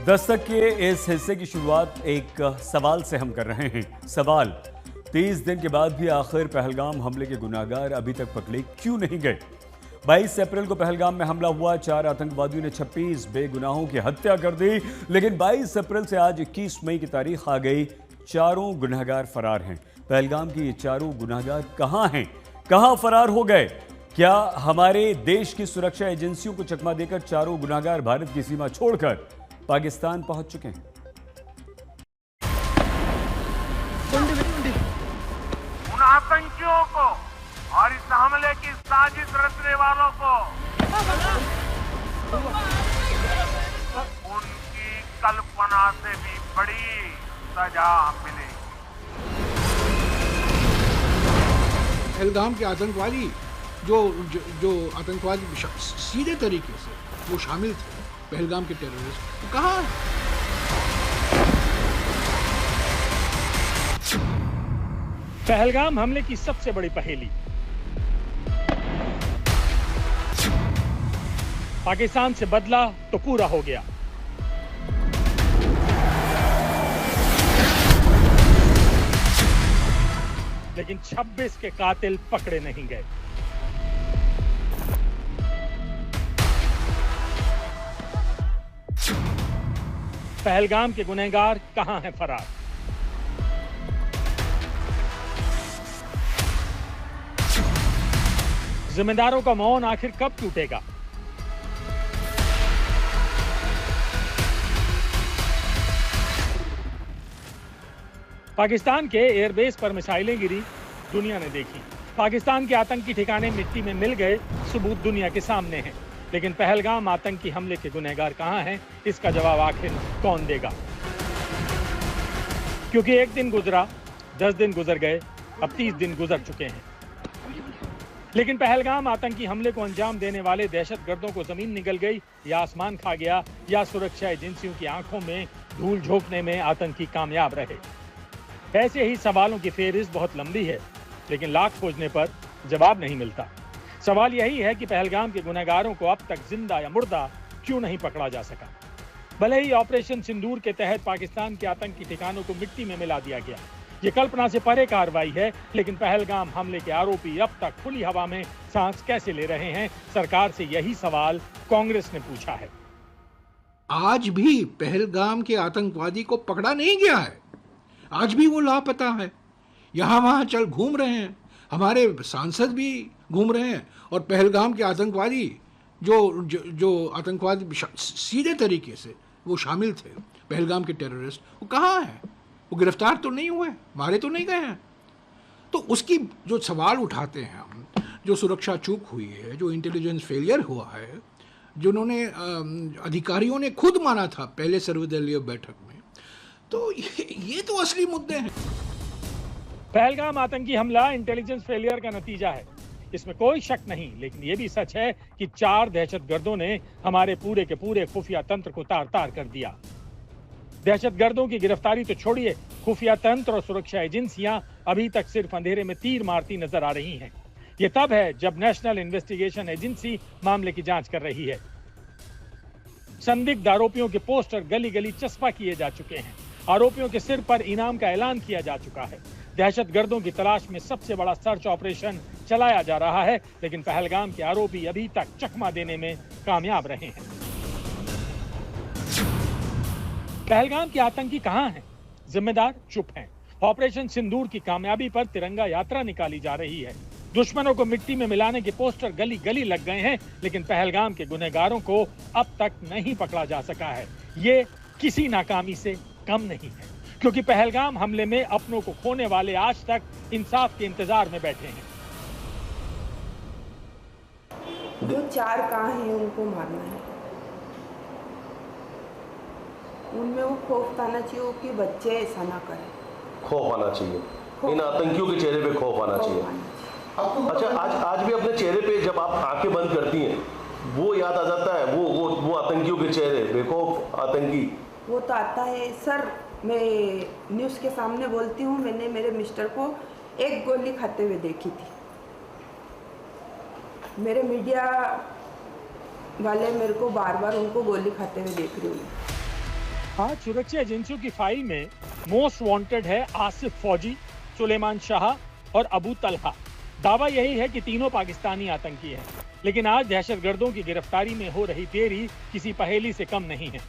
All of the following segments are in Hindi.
दस्तक के इस हिस्से की शुरुआत एक सवाल से हम कर रहे हैं। सवाल, 30 दिन के बाद भी आखिर पहलगाम हमले के गुनाहगार अभी तक पकड़े क्यों नहीं गए? 22 अप्रैल को पहलगाम में हमला हुआ। 4 आतंकवादियों ने 26 बेगुनाहों की हत्या कर दी, लेकिन 22 अप्रैल से आज 21 मई की तारीख आ गई, चारों गुनाहगार फरार हैं। पहलगाम के ये चारों गुनाहगार कहां हैं? कहां फरार हो गए? क्या हमारे देश की सुरक्षा एजेंसियों को चकमा देकर चारों गुनाहगार भारत की सीमा छोड़कर पाकिस्तान पहुंच चुके हैं? उन आतंकियों को और इस हमले की साजिश रचने वालों को उनकी कल्पना से भी बड़ी सजा मिलेगी। पहलगाम के आतंकवादी जो आतंकवादी सीधे तरीके से वो शामिल थे, पहलगाम के टेररिस्ट कहाँ हैं? पहलगाम हमले की सबसे बड़ी पहेली। पाकिस्तान से बदला तो पूरा हो गया। लेकिन 26 के कातिल पकड़े नहीं गए। पहलगाम के गुनहगार कहां हैं फरार? जिम्मेदारों का मौन आखिर कब टूटेगा? पाकिस्तान के एयरबेस पर मिसाइलें गिरी, दुनिया ने देखी। पाकिस्तान के आतंकी ठिकाने मिट्टी में मिल गए, सबूत दुनिया के सामने हैं। लेकिन पहलगाम आतंकी हमले के गुनहगार कहां हैं, इसका जवाब आखिर कौन देगा? क्योंकि एक दिन गुजरा, 10 दिन गुजर गए, अब 30 दिन गुजर चुके हैं। लेकिन पहलगाम आतंकी हमले को अंजाम देने वाले दहशतगर्दों को जमीन निगल गई, या आसमान खा गया, या सुरक्षा एजेंसियों की आंखों में धूल झोंकने में आतंकी कामयाब रहे। ऐसे ही सवालों की फेहरिस्त बहुत लंबी है, लेकिन लाख खोजने पर जवाब नहीं मिलता। सवाल यही है कि पहलगाम के गुनहगारों को अब तक जिंदा या मुर्दा क्यों नहीं पकड़ा जा सका? भले ही ऑपरेशन सिंदूर के तहत पाकिस्तान के आतंकी ठिकानों को मिट्टी में मिला दिया गया, ये कल्पना से परे कार्रवाई है, लेकिन पहलगाम हमले के आरोपी अब तक खुली हवा में सांस कैसे ले रहे हैं? सरकार से यही सवाल कांग्रेस ने पूछा है। आज भी पहलगाम के आतंकवादी को पकड़ा नहीं गया है। आज भी वो लापता है, यहाँ वहाँ चल घूम रहे हैं। हमारे सांसद भी घूम रहे हैं। और पहलगाम के आतंकवादी जो आतंकवादी सीधे तरीके से वो शामिल थे, पहलगाम के टेररिस्ट, वो कहाँ हैं? वो गिरफ्तार तो नहीं हुए, मारे तो नहीं गए हैं। तो उसकी जो सवाल उठाते हैं हम, जो सुरक्षा चूक हुई है, जो इंटेलिजेंस फेलियर हुआ है, जिन्होंने अधिकारियों ने खुद माना था पहले सर्वदलीय बैठक में, तो ये तो असली मुद्दे हैं। पहलगाम आतंकी हमला इंटेलिजेंस फेलियर का नतीजा है, इसमें कोई शक नहीं। लेकिन यह भी सच है कि 4 दहशतगर्दों ने हमारे पूरे के पूरे खुफिया तंत्र को तार तार कर दिया। दहशतगर्दों की गिरफ्तारी तो छोड़िए, खुफिया तंत्र और सुरक्षा एजेंसियां अभी तक सिर्फ अंधेरे में तीर मारती नजर आ रही हैं। यह तब है जब नेशनल इन्वेस्टिगेशन एजेंसी मामले की जांच कर रही है। संदिग्ध आरोपियों के पोस्टर गली गली चस्पा किए जा चुके हैं। आरोपियों के सिर पर इनाम का ऐलान किया जा चुका है। दहशतगर्दों की तलाश में सबसे बड़ा सर्च ऑपरेशन चलाया जा रहा है, लेकिन पहलगाम के आरोपी अभी तक चकमा देने में कामयाब रहे हैं। पहलगाम के आतंकी कहां हैं? जिम्मेदार चुप हैं। ऑपरेशन सिंदूर की कामयाबी पर तिरंगा यात्रा निकाली जा रही है। दुश्मनों को मिट्टी में मिलाने के पोस्टर गली गली लग गए हैं, लेकिन पहलगाम के गुनहगारों को अब तक नहीं पकड़ा जा सका है। ये किसी नाकामी से कम नहीं है, क्योंकि पहलगाम हमले में अपनों को खोने वाले आज तक इंसाफ के इंतजार में बैठे हैं। जो 4 कहाँ हैं उनको मारना है। उनमें वो खौफ आना चाहिए कि बच्चे ऐसा ना करें। खौफ आना चाहिए, इन आतंकियों के चेहरे पे खौफ आना चाहिए। अच्छा, आज भी अपने चेहरे पे जब आप आंखें बंद करती हैं, वो याद आ जाता है, वो आतंकियों के चेहरे, बेखौफ आतंकी, वो तो आता है। सर, मैं न्यूज़ के सामने बोलती हूँ, मैंने मेरे मिस्टर को 1 गोली खाते हुए देखी थी। मेरे मीडिया वाले मेरे को बार बार उनको गोली खाते हुए देख रही हूँ। आज सुरक्षा एजेंसियों की फाइल में मोस्ट वांटेड है आसिफ फौजी, सुलेमान शाह और अबू तलहा। दावा यही है कि तीनों पाकिस्तानी आतंकी हैं, लेकिन आज दहशतगर्दों की गिरफ्तारी में हो रही देरी किसी पहेली से कम नहीं है।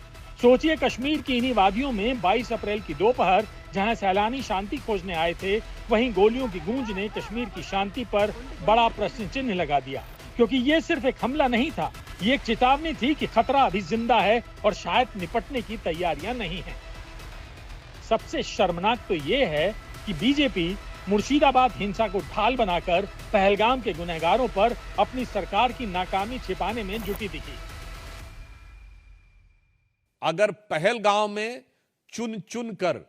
सोचिए, कश्मीर की इन्हीं वादियों में 22 अप्रैल की दोपहर जहां सैलानी शांति खोजने आए थे, वहीं गोलियों की गूंज ने कश्मीर की शांति पर बड़ा प्रश्न चिन्ह लगा दिया। क्योंकि ये सिर्फ एक हमला नहीं था, ये एक चेतावनी थी कि खतरा अभी जिंदा है और शायद निपटने की तैयारियां नहीं हैं। सबसे शर्मनाक तो ये है कि बीजेपी मुर्शिदाबाद हिंसा को ढाल बनाकर पहलगाम के गुनहगारों पर अपनी सरकार की नाकामी छिपाने में जुटी दिखी। अगर पहलगाम में चुन चुन कर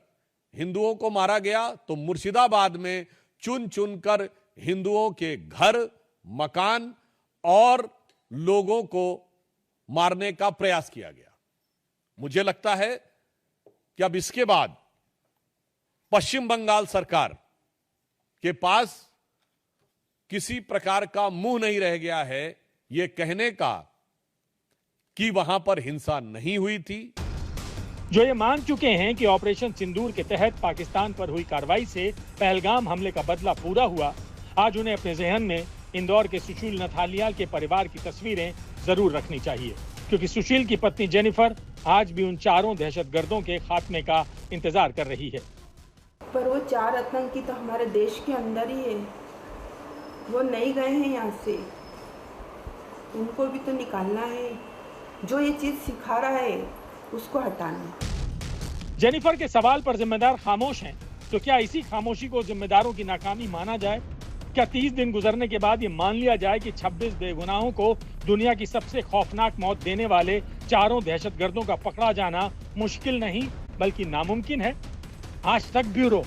हिंदुओं को मारा गया, तो मुर्शिदाबाद में चुन चुन कर हिंदुओं के घर, मकान और लोगों को मारने का प्रयास किया गया। मुझे लगता है कि अब इसके बाद पश्चिम बंगाल सरकार के पास किसी प्रकार का मुंह नहीं रह गया है यह कहने का कि वहां पर हिंसा नहीं हुई थी। जो ये मान चुके हैं कि ऑपरेशन सिंदूर के तहत पाकिस्तान पर हुई कार्रवाई से पहलगाम हमले का बदला पूरा हुआ, आज उन्हें अपने जहन में इंदौर के सुशील नथालियाल के परिवार की तस्वीरें जरूर रखनी चाहिए, क्योंकि सुशील की पत्नी जेनिफर आज भी उन चारों दहशतगर्दों के खात्मे का इंतजार कर रही है। पर वो 4 आतंकी तो हमारे देश के अंदर ही है, वो नहीं गए हैं यहाँ से, उनको भी तो निकालना है। जो ये चीज सिखा रहा है उसको हटाना। जेनिफर के सवाल पर जिम्मेदार खामोश हैं, तो क्या इसी खामोशी को जिम्मेदारों की नाकामी माना जाए? क्या 30 दिन गुजरने के बाद ये मान लिया जाए कि 26 बेगुनाहों को दुनिया की सबसे खौफनाक मौत देने वाले चारों दहशतगर्दों का पकड़ा जाना मुश्किल नहीं बल्कि नामुमकिन है? आज तक ब्यूरो।